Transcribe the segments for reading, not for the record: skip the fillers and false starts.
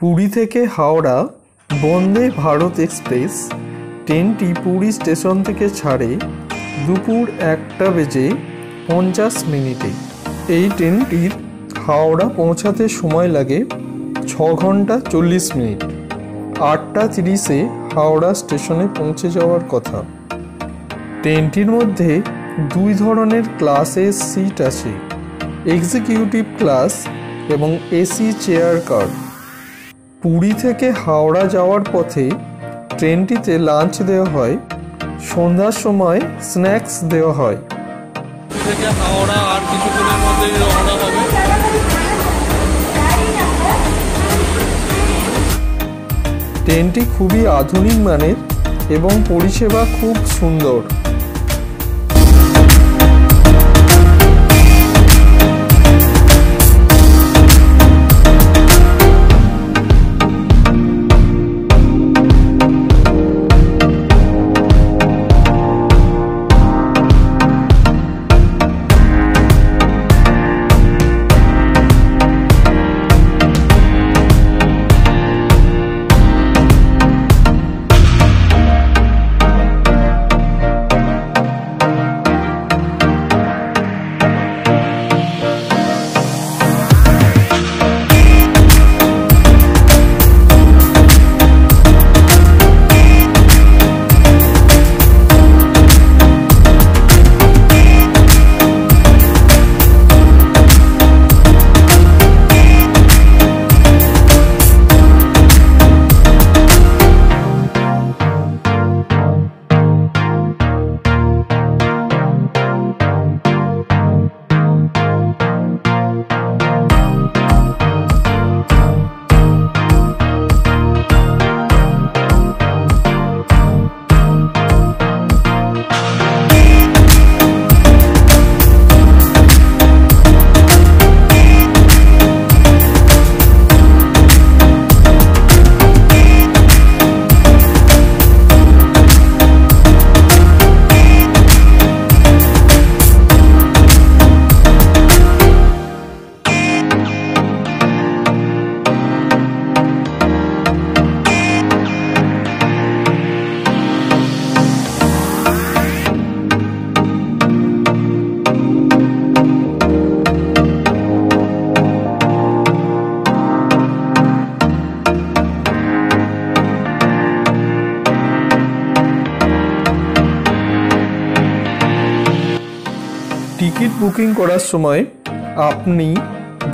পুরী থেকে হাওড়া বন্দে ভারত এক্সপ্রেস ট্রেনটি পুরী স্টেশন থেকে ছাড়ে দুপুর 1:50 এই ট্রেনটির হাওড়া পৌঁছাতে সময় লাগে 6 ঘন্টা 40 মিনিট। 8:30 হাওড়া স্টেশনে পৌঁছে যাওয়ার কথা। ট্রেনটির মধ্যে 2 ধরনের ক্লাসের সিট আছে, এক্সিকিউটিভ ক্লাস এবং এসি চেয়ার কার। পুরী থেকে হাওড়া যাওয়ার পথে ট্রেনটিতে লাঞ্চ দেওয়া হয়, সন্ধ্যার সময় স্ন্যাক্স দেওয়া হয়। থেকে হাওড়া আর কিছুক্ষণের মধ্যেই রওনা হবে। ট্রেনটি খুবই আধুনিক মানের এবং পরিষেবা খুব সুন্দর। টিকিট বুকিং করার সময় আপনি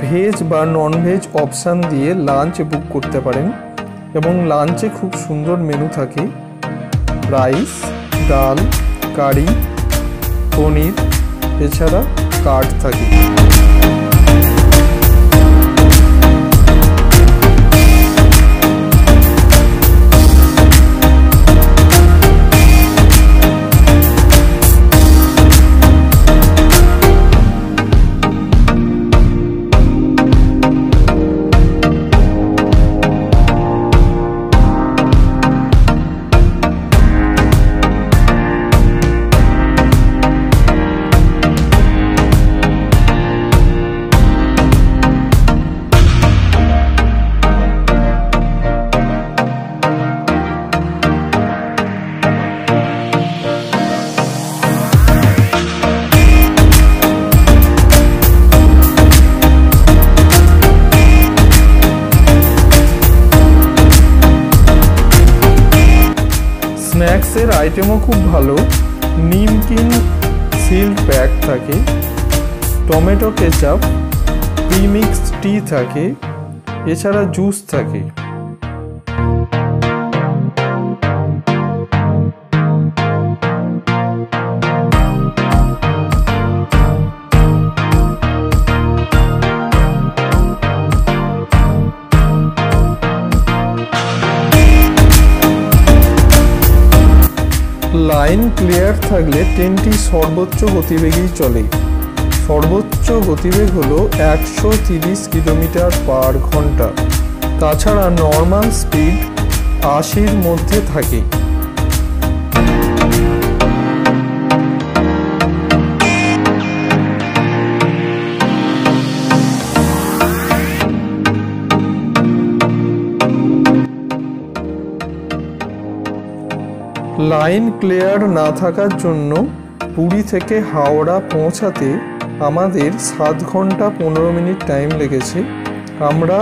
ভেজ বা নন ভেজ অপশান দিয়ে লাঞ্চ বুক করতে পারেন এবং লাঞ্চে খুব সুন্দর মেনু থাকে। রাইস, ডাল, কারি, পনির, এছাড়া কার্ড থাকে। স্ন্যাক্সের আইটেমও খুব ভালো। নিমকিন সিল্ড প্যাক থাকে, টমেটো কেচাপ, প্রিমিক্সড টি থাকে, এছাড়া জুস থাকে। লাইন ক্লিয়ার থাকলে ট্রেনটি সর্বোচ্চ গতিবেগেই চলে। সর্বোচ্চ গতিবেগ হলো 130 কিলোমিটার/ঘন্টা। তাছাড়া নর্মাল স্পিড 80-র মধ্যে থাকে। লাইন ক্লিয়ার না থাকার জন্য পুরী থেকে হাওড়া পৌঁছাতে আমাদের 7 ঘন্টা 15 মিনিট টাইম লেগেছে। আমরা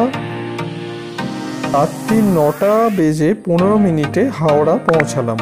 রাত্রি 9টা বেজে 15 মিনিটে হাওড়া পৌঁছালাম।